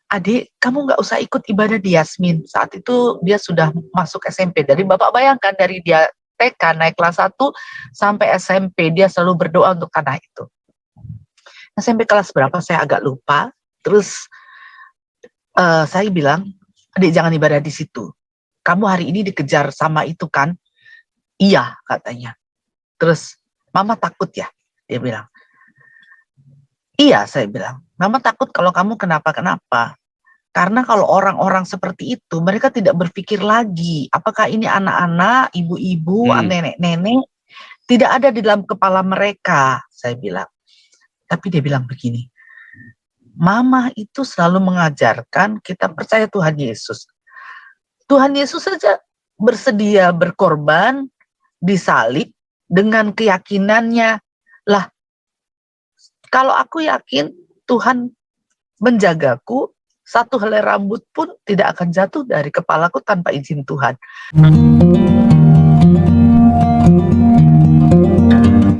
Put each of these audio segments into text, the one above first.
adik, kamu nggak usah ikut ibadah di Yasmin. Saat itu dia sudah masuk SMP. Dari Bapak bayangkan, dari dia TK naik kelas 1 sampai SMP, dia selalu berdoa untuk tanah itu. SMP kelas berapa saya agak lupa. Terus saya bilang, adik jangan ibadah di situ. Kamu hari ini dikejar sama itu kan? Iya, katanya. Terus, mama takut ya? Dia bilang. Iya, saya bilang. Mama takut kalau kamu kenapa-kenapa. Karena kalau orang-orang seperti itu, mereka tidak berpikir lagi, apakah ini anak-anak, ibu-ibu, nenek-nenek, tidak ada di dalam kepala mereka, saya bilang. Tapi dia bilang begini, Mama itu selalu mengajarkan kita percaya Tuhan Yesus. Tuhan Yesus saja bersedia berkorban, disalib, dengan keyakinannya. Lah, kalau aku yakin Tuhan menjagaku, satu helai rambut pun tidak akan jatuh dari kepalaku tanpa izin Tuhan.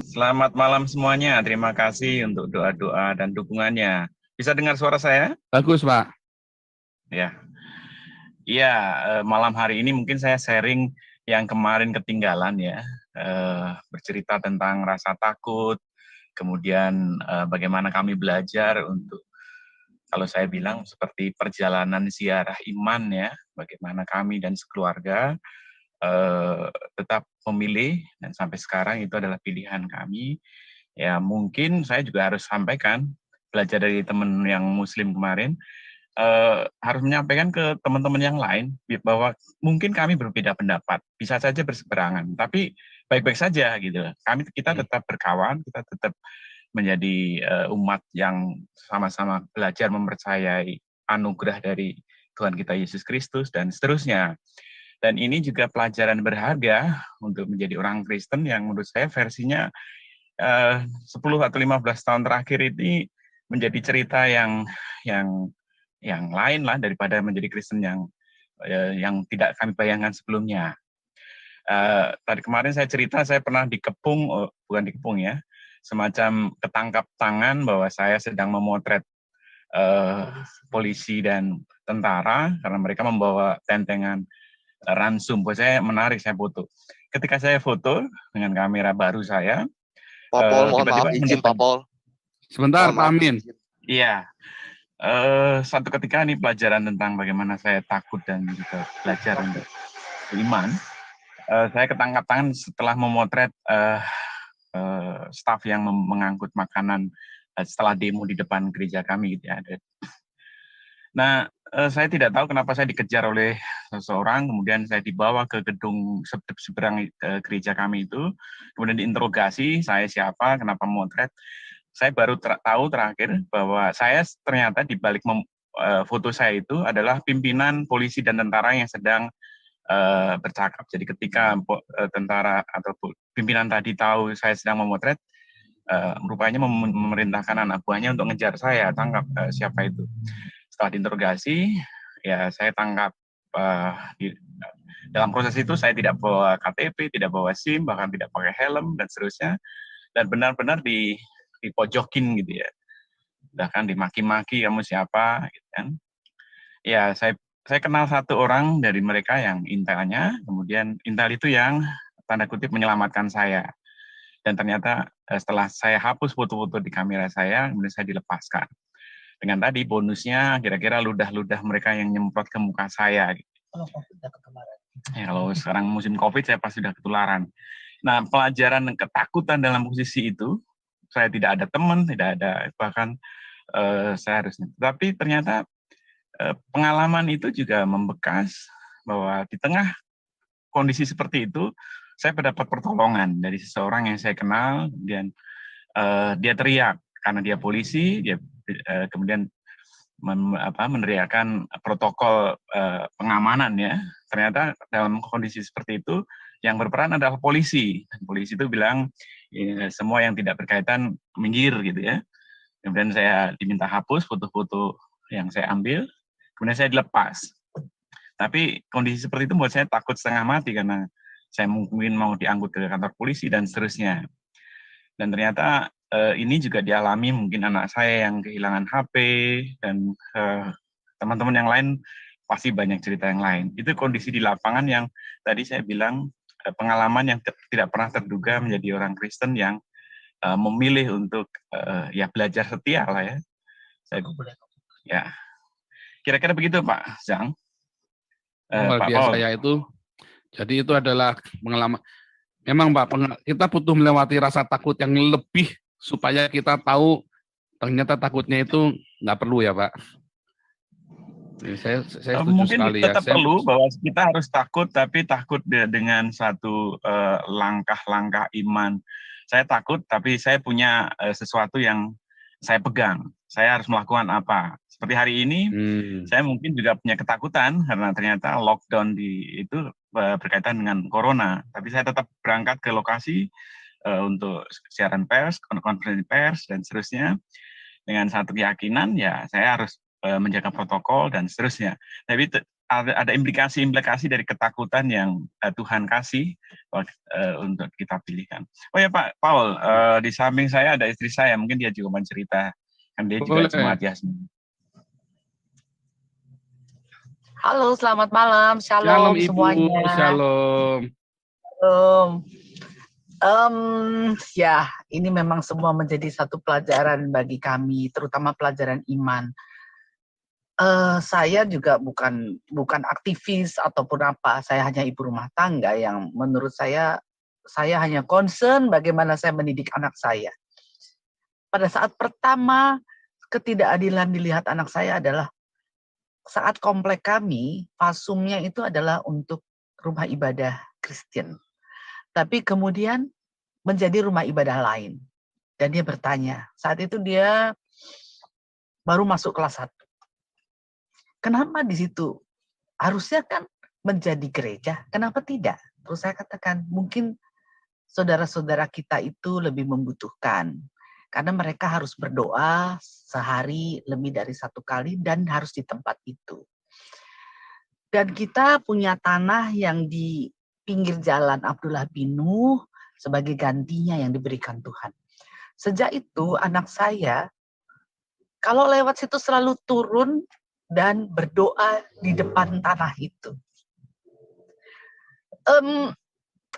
Selamat malam semuanya. Terima kasih untuk doa-doa dan dukungannya. Bisa dengar suara saya? Bagus, Pak. Ya. Iya, malam hari ini mungkin saya sharing yang kemarin ketinggalan ya. Bercerita tentang rasa takut, kemudian bagaimana kami belajar untuk, kalau saya bilang seperti perjalanan ziarah iman ya, bagaimana kami dan sekeluarga tetap memilih, dan sampai sekarang itu adalah pilihan kami. Ya mungkin saya juga harus sampaikan, belajar dari teman yang muslim kemarin, harus menyampaikan ke teman-teman yang lain bahwa mungkin kami berbeda pendapat, bisa saja berseberangan, tapi baik-baik saja gitu. Kita tetap berkawan, kita tetap menjadi umat yang sama-sama belajar mempercayai anugerah dari Tuhan kita Yesus Kristus dan seterusnya. Dan ini juga pelajaran berharga untuk menjadi orang Kristen yang menurut saya versinya 10 atau 15 tahun terakhir ini menjadi cerita yang lain lah daripada menjadi Kristen yang tidak kami bayangkan sebelumnya. Tadi kemarin saya cerita, saya pernah dikepung, bukan dikepung ya, semacam ketangkap tangan bahwa saya sedang memotret polisi dan tentara karena mereka membawa tentengan ransum. Buat saya menarik, saya foto. Ketika saya foto dengan kamera baru saya, Pak Pol, mohon maaf, izin Pak Pol. Sebentar, Pak Amin. Iya. Satu ketika ini pelajaran tentang bagaimana saya takut dan juga belajar untuk beriman. Saya ketangkap tangan setelah memotret staf yang mengangkut makanan setelah demo di depan gereja kami gitu ya. Nah, saya tidak tahu kenapa saya dikejar oleh seseorang, kemudian saya dibawa ke gedung seberang gereja kami itu, kemudian diinterogasi, saya siapa, kenapa memotret. Saya baru tahu terakhir bahwa saya ternyata di balik foto saya itu adalah pimpinan polisi dan tentara yang sedang bercakap. Jadi ketika tentara atau pimpinan tadi tahu saya sedang memotret, rupanya memerintahkan anak buahnya untuk ngejar saya, tangkap siapa itu. Setelah diinterogasi, ya saya tangkap. Dalam proses itu saya tidak bawa KTP, tidak bawa SIM, bahkan tidak pakai helm dan seterusnya, dan benar-benar dipojokin gitu ya, bahkan dimaki-maki, kamu siapa gitu kan. Ya saya kenal satu orang dari mereka yang intelnya, kemudian intel itu yang tanda kutip menyelamatkan saya, dan ternyata setelah saya hapus foto-foto di kamera saya, kemudian saya dilepaskan dengan tadi bonusnya kira-kira ludah-ludah mereka yang nyemprot ke muka saya gitu. Ya, kalau sekarang musim COVID saya pasti sudah ketularan. Nah, pelajaran dan ketakutan dalam posisi itu, saya tidak ada teman, tidak ada, bahkan saya harusnya. Tapi ternyata pengalaman itu juga membekas bahwa di tengah kondisi seperti itu, saya mendapat pertolongan dari seseorang yang saya kenal, dan dia teriak karena dia polisi, dia kemudian meneriakan protokol pengamanan ya. Ternyata dalam kondisi seperti itu yang berperan adalah polisi. Dan polisi itu bilang ya, semua yang tidak berkaitan minggir gitu ya. Kemudian saya diminta hapus foto-foto yang saya ambil, kemudian saya dilepas. Tapi kondisi seperti itu membuat saya takut setengah mati karena saya mungkin mau diangkut ke kantor polisi dan seterusnya. Dan ternyata ini juga dialami mungkin anak saya yang kehilangan HP dan teman-teman yang lain pasti banyak cerita yang lain. Itu kondisi di lapangan yang tadi saya bilang pengalaman yang tidak pernah terduga menjadi orang Kristen yang memilih untuk ya belajar setia lah ya. Ya, kira-kira begitu Pak Zhang. Luar Pak biasa Paul. ya itu. Jadi itu adalah pengalaman. Memang Pak, kita butuh melewati rasa takut yang lebih supaya kita tahu ternyata takutnya itu nggak perlu ya Pak. Jadi saya setuju Mungkin sekali tetap ya. perlu bahwa kita harus takut, tapi takut dengan satu langkah-langkah iman. Saya takut, tapi saya punya sesuatu yang saya pegang. Saya harus melakukan apa? Seperti hari ini, saya mungkin juga punya ketakutan karena ternyata lockdown itu berkaitan dengan corona. Tapi saya tetap berangkat ke lokasi untuk siaran pers, konferensi pers, dan seterusnya. Dengan satu keyakinan, ya saya harus menjaga protokol dan seterusnya. Tapi ada implikasi-implikasi dari ketakutan yang Tuhan kasih untuk kita pilihkan. Oh ya Pak Paul, di samping saya ada istri saya, mungkin dia juga mau cerita. Kan dia juga jemaat Yasmin. Halo, selamat malam. Shalom Shalom Ibu, semuanya. shalom. Ya, ini memang semua menjadi satu pelajaran bagi kami, terutama pelajaran iman. Saya juga bukan aktivis ataupun apa. Saya hanya ibu rumah tangga yang menurut saya hanya concern bagaimana saya mendidik anak saya. Pada saat pertama ketidakadilan dilihat anak saya adalah saat komplek kami, fasumnya itu adalah untuk rumah ibadah Kristen. Tapi kemudian menjadi rumah ibadah lain. Dan dia bertanya, saat itu dia baru masuk kelas 1. Kenapa di situ? Harusnya kan menjadi gereja, kenapa tidak? Terus saya katakan, mungkin saudara-saudara kita itu lebih membutuhkan. Karena mereka harus berdoa sehari lebih dari 1 kali dan harus di tempat itu. Dan kita punya tanah yang di pinggir jalan Abdullah bin Nuh sebagai gantinya yang diberikan Tuhan. Sejak itu anak saya kalau lewat situ selalu turun dan berdoa di depan tanah itu.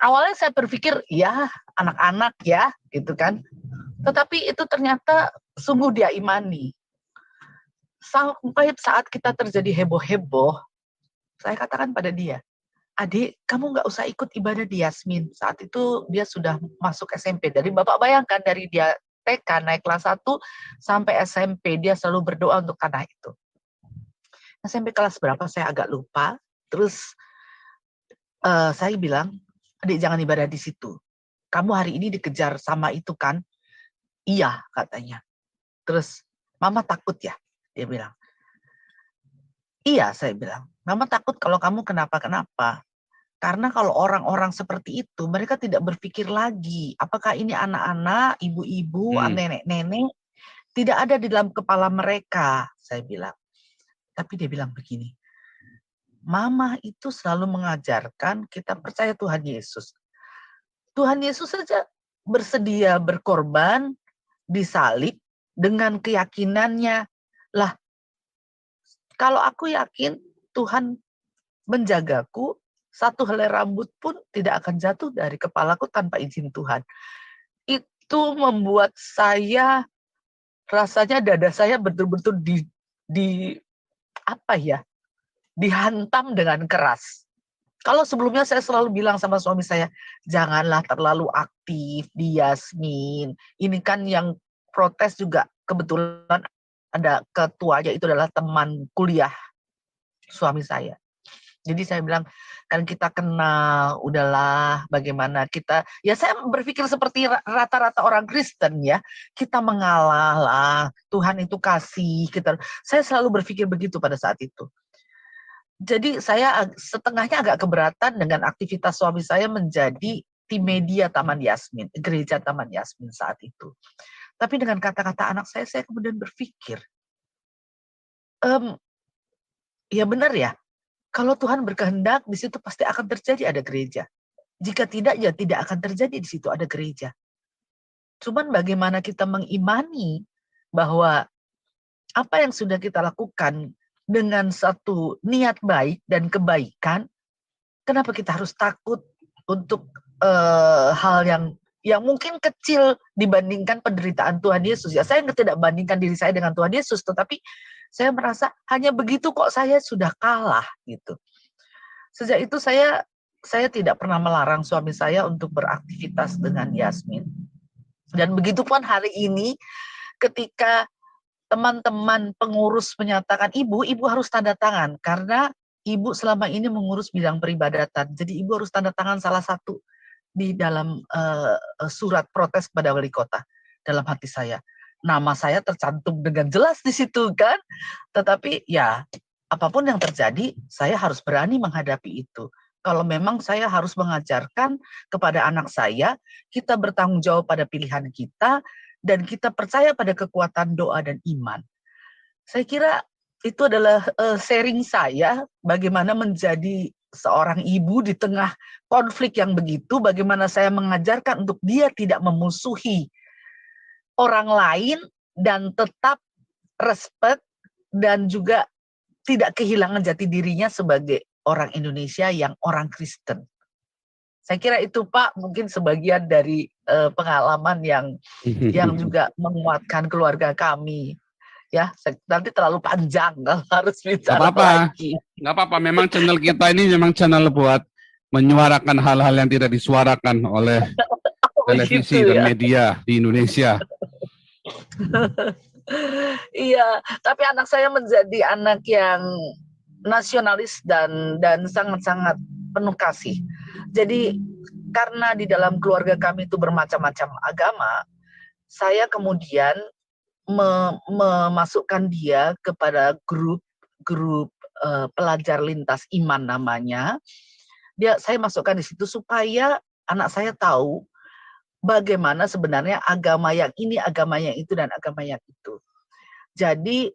Awalnya saya berpikir ya anak-anak ya gitu kan. Tetapi itu ternyata sungguh dia imani. Sampai saat kita terjadi heboh-heboh, saya katakan pada dia, adik, kamu nggak usah ikut ibadah di Yasmin. Saat itu dia sudah masuk SMP. Dari Bapak bayangkan, dari dia TK naik kelas 1 sampai SMP, dia selalu berdoa untuk tanah itu. SMP kelas berapa saya agak lupa. Terus saya bilang, adik jangan ibadah di situ. Kamu hari ini dikejar sama itu kan? Iya, katanya. Terus, mama takut ya? Dia bilang. Iya, saya bilang. Mama takut kalau kamu kenapa-kenapa. Karena kalau orang-orang seperti itu, mereka tidak berpikir lagi. Apakah ini anak-anak, ibu-ibu, nenek-nenek, tidak ada di dalam kepala mereka, saya bilang. Tapi dia bilang begini, Mama itu selalu mengajarkan kita percaya Tuhan Yesus. Tuhan Yesus saja bersedia berkorban, disalib dengan keyakinannya. Lah, kalau aku yakin Tuhan menjagaku, satu helai rambut pun tidak akan jatuh dari kepalaku tanpa izin Tuhan. Itu membuat saya, rasanya dada saya betul-betul dihantam dengan keras. Kalau sebelumnya saya selalu bilang sama suami saya, janganlah terlalu aktif di Yasmin. Ini kan yang protes juga kebetulan ada ketuanya, itu adalah teman kuliah suami saya. Jadi saya bilang, kan kita kenal, udahlah bagaimana kita, ya saya berpikir seperti rata-rata orang Kristen ya, kita mengalah lah, Tuhan itu kasih, saya selalu berpikir begitu pada saat itu. Jadi saya setengahnya agak keberatan dengan aktivitas suami saya menjadi tim media Taman Yasmin, gereja Taman Yasmin saat itu. Tapi dengan kata-kata anak saya kemudian berpikir, ya benar ya, kalau Tuhan berkehendak, di situ pasti akan terjadi ada gereja. Jika tidak, ya tidak akan terjadi di situ ada gereja. Cuman bagaimana kita mengimani bahwa apa yang sudah kita lakukan dengan satu niat baik dan kebaikan, kenapa kita harus takut untuk hal yang mungkin kecil dibandingkan penderitaan Tuhan Yesus. Ya, saya tidak bandingkan diri saya dengan Tuhan Yesus, tetapi saya merasa hanya begitu kok saya sudah kalah gitu. Sejak itu saya tidak pernah melarang suami saya untuk beraktivitas dengan Yasmin. Dan begitu pun hari ini ketika teman-teman pengurus menyatakan ibu harus tanda tangan karena ibu selama ini mengurus bidang peribadatan. Jadi ibu harus tanda tangan salah satu di dalam surat protes kepada wali kota. Dalam hati saya, nama saya tercantum dengan jelas di situ kan. Tetapi ya apapun yang terjadi, saya harus berani menghadapi itu. Kalau memang saya harus mengajarkan kepada anak saya, kita bertanggung jawab pada pilihan kita, dan kita percaya pada kekuatan doa dan iman. Saya kira itu adalah sharing saya, bagaimana menjadi seorang ibu di tengah konflik yang begitu, bagaimana saya mengajarkan untuk dia tidak memusuhi orang lain, dan tetap respect, dan juga tidak kehilangan jati dirinya sebagai orang Indonesia yang orang Kristen. Saya kira itu Pak, mungkin sebagian dari pengalaman yang juga menguatkan keluarga kami. Ya, nanti terlalu panjang kalau harus bicara lagi. Nggak apa-apa, memang channel kita ini memang channel buat menyuarakan hal-hal yang tidak disuarakan oleh televisi dan media di Indonesia. Iya, tapi anak saya menjadi anak yang nasionalis dan sangat-sangat penuh kasih. Jadi karena di dalam keluarga kami itu bermacam-macam agama, saya kemudian memasukkan dia kepada grup pelajar lintas iman namanya. Saya masukkan di situ supaya anak saya tahu bagaimana sebenarnya agama yang ini, agama yang itu, dan agama yang itu. Jadi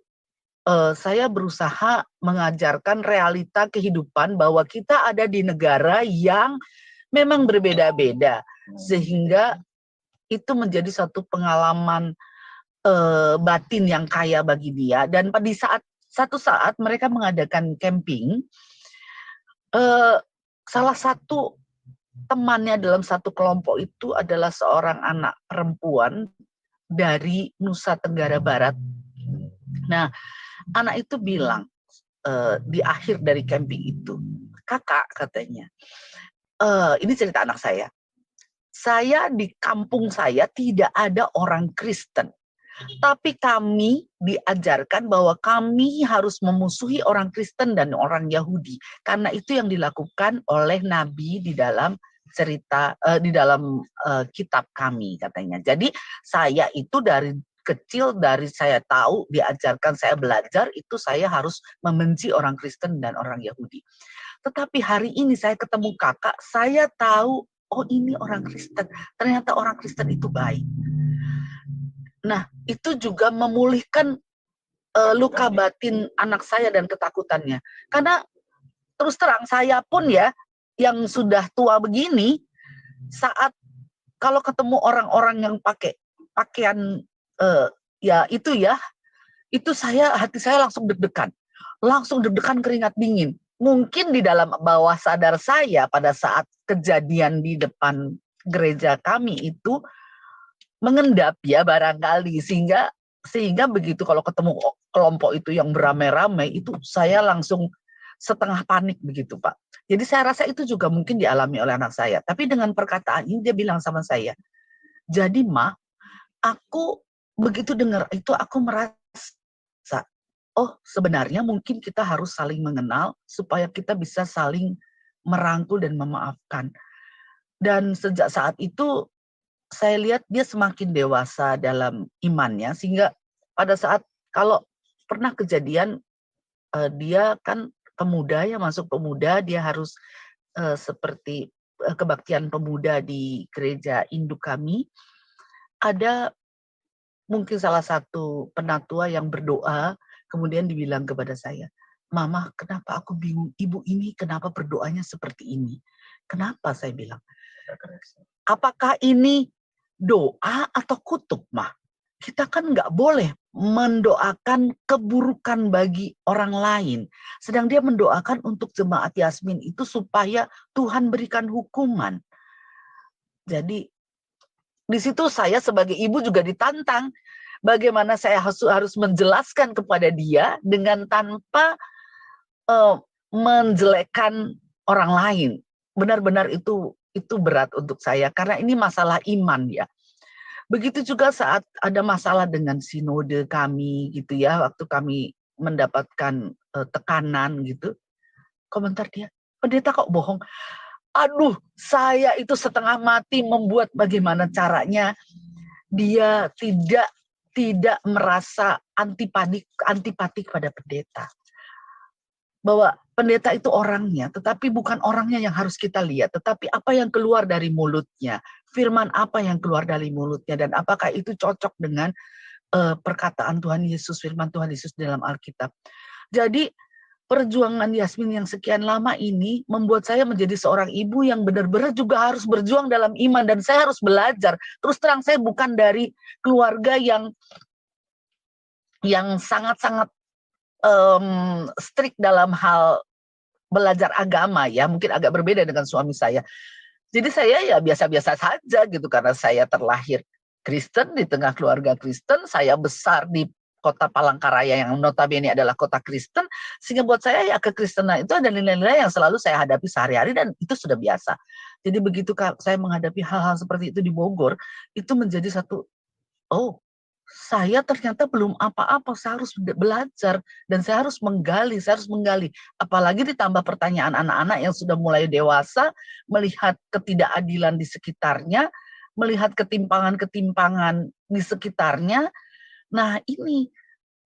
saya berusaha mengajarkan realita kehidupan bahwa kita ada di negara yang memang berbeda-beda, sehingga itu menjadi satu pengalaman batin yang kaya bagi dia. Dan pada satu saat mereka mengadakan camping, salah satu temannya dalam satu kelompok itu adalah seorang anak perempuan dari Nusa Tenggara Barat. Nah, anak itu bilang di akhir dari camping itu, "Kakak," katanya, ini cerita anak saya di kampung saya tidak ada orang Kristen. Tapi kami diajarkan bahwa kami harus memusuhi orang Kristen dan orang Yahudi. Karena itu yang dilakukan oleh Nabi di dalam cerita, di dalam kitab kami katanya. Jadi saya itu dari kecil, dari saya tahu, diajarkan, saya belajar, itu saya harus membenci orang Kristen dan orang Yahudi. Tetapi hari ini saya ketemu kakak, saya tahu, oh ini orang Kristen. Ternyata orang Kristen itu baik. Nah, itu juga memulihkan luka batin anak saya dan ketakutannya. Karena terus terang saya pun ya, yang sudah tua begini, saat kalau ketemu orang-orang yang pakai pakaian itu hati saya langsung deg-degan, keringat dingin. Mungkin di dalam bawah sadar saya pada saat kejadian di depan gereja kami itu mengendap ya barangkali, sehingga begitu kalau ketemu kelompok itu yang beramai-ramai, itu saya langsung setengah panik begitu Pak. Jadi saya rasa itu juga mungkin dialami oleh anak saya. Tapi dengan perkataan ini dia bilang sama saya, "Jadi Ma, aku begitu dengar itu aku merasa, oh sebenarnya mungkin kita harus saling mengenal supaya kita bisa saling merangkul dan memaafkan." Dan sejak saat itu saya lihat dia semakin dewasa dalam imannya, sehingga pada saat kalau pernah kejadian dia kan pemuda ya, masuk pemuda, dia harus seperti kebaktian pemuda di gereja induk kami. Ada mungkin salah satu penatua yang berdoa, kemudian dibilang kepada saya, "Mama, kenapa aku bingung, ibu ini kenapa berdoanya seperti ini?" "Kenapa?" saya bilang. "Apakah ini doa atau kutuk, Ma?" kita kan nggak boleh mendoakan keburukan bagi orang lain. Sedang dia mendoakan untuk jemaat Yasmin itu supaya Tuhan berikan hukuman. Jadi di situ saya sebagai ibu juga ditantang. Bagaimana saya harus menjelaskan kepada dia dengan tanpa menjelekkan orang lain. Benar-benar itu berat untuk saya karena ini masalah iman ya. Begitu juga saat ada masalah dengan sinode kami gitu ya, waktu kami mendapatkan tekanan gitu. Komentar dia, pendeta kok bohong. Aduh, saya itu setengah mati membuat bagaimana caranya dia tidak merasa antipatik pada pendeta. Bahwa pendeta itu orangnya, tetapi bukan orangnya yang harus kita lihat, tetapi apa yang keluar dari mulutnya, firman apa yang keluar dari mulutnya, dan apakah itu cocok dengan perkataan Tuhan Yesus, firman Tuhan Yesus dalam Alkitab. Jadi perjuangan Yasmin yang sekian lama ini membuat saya menjadi seorang ibu yang benar-benar juga harus berjuang dalam iman, dan saya harus belajar. Terus terang saya bukan dari keluarga yang sangat-sangat strict dalam hal belajar agama ya, mungkin agak berbeda dengan suami saya. Jadi saya ya biasa-biasa saja gitu, karena saya terlahir Kristen di tengah keluarga Kristen, saya besar di kota Palangkaraya yang notabene adalah kota Kristen, sehingga buat saya ya kekristenan itu ada nilai-nilai yang selalu saya hadapi sehari-hari dan itu sudah biasa. Jadi begitu saya menghadapi hal-hal seperti itu di Bogor, itu menjadi satu, saya ternyata belum apa-apa, saya harus belajar dan saya harus menggali. Apalagi ditambah pertanyaan anak-anak yang sudah mulai dewasa, melihat ketidakadilan di sekitarnya, melihat ketimpangan-ketimpangan di sekitarnya. Nah ini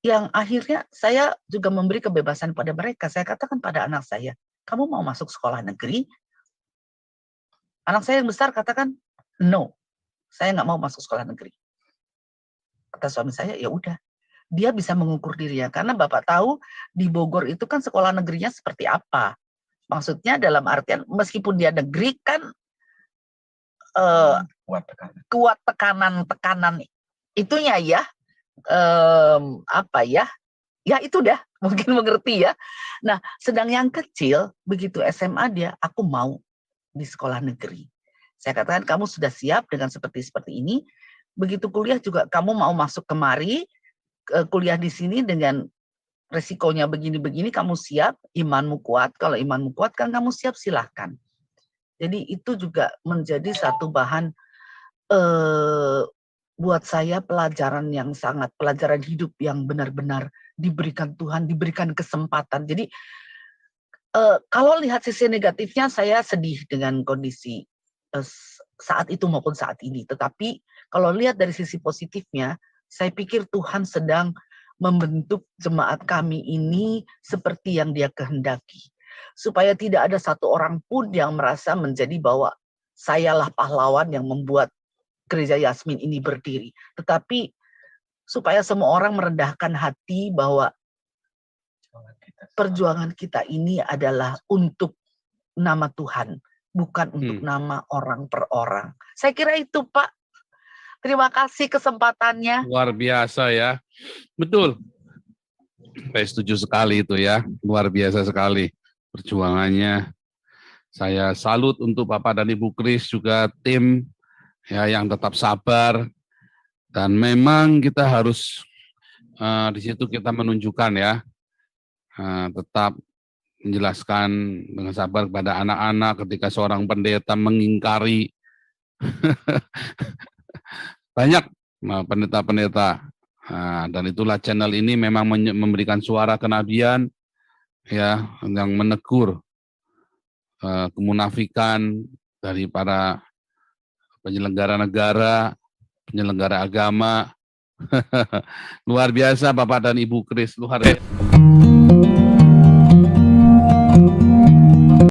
yang akhirnya saya juga memberi kebebasan pada mereka. Saya katakan pada anak saya, kamu mau masuk sekolah negeri? Anak saya yang besar katakan, no, saya nggak mau masuk sekolah negeri. Kata suami saya, ya udah, dia bisa mengukur dirinya karena Bapak tahu di Bogor itu kan sekolah negerinya seperti apa. Maksudnya dalam artian meskipun dia negeri kan kuat tekanan itunya ya, ya itu dah mungkin mengerti ya. Nah, sedang yang kecil begitu SMA dia, aku mau di sekolah negeri. Saya katakan kamu sudah siap dengan seperti ini. Begitu kuliah juga kamu mau masuk kemari, kuliah di sini dengan resikonya begini-begini, kamu siap, imanmu kuat. Kalau imanmu kuat kan kamu siap, silahkan. Jadi itu juga menjadi satu bahan buat saya pelajaran hidup yang benar-benar diberikan Tuhan, diberikan kesempatan. Jadi kalau lihat sisi negatifnya, saya sedih dengan kondisi saat itu maupun saat ini. Tetapi kalau lihat dari sisi positifnya, saya pikir Tuhan sedang membentuk jemaat kami ini seperti yang Dia kehendaki. Supaya tidak ada satu orang pun yang merasa menjadi bahwa sayalah pahlawan yang membuat gereja Yasmin ini berdiri. Tetapi supaya semua orang merendahkan hati bahwa perjuangan kita ini adalah untuk nama Tuhan, bukan untuk nama orang per orang. Saya kira itu, Pak. Terima kasih kesempatannya. Luar biasa ya. Betul. Saya setuju sekali itu ya. Luar biasa sekali perjuangannya. Saya salut untuk Bapak dan Ibu Kris, juga tim ya yang tetap sabar. Dan memang kita harus di situ kita menunjukkan ya, tetap menjelaskan dengan sabar kepada anak-anak ketika seorang pendeta mengingkari banyak pendeta-pendeta. Dan itulah channel ini memang memberikan suara kenabian ya, yang menegur kemunafikan dari para penyelenggara negara, penyelenggara agama. Luar biasa Bapak dan Ibu Kris, luar biasa.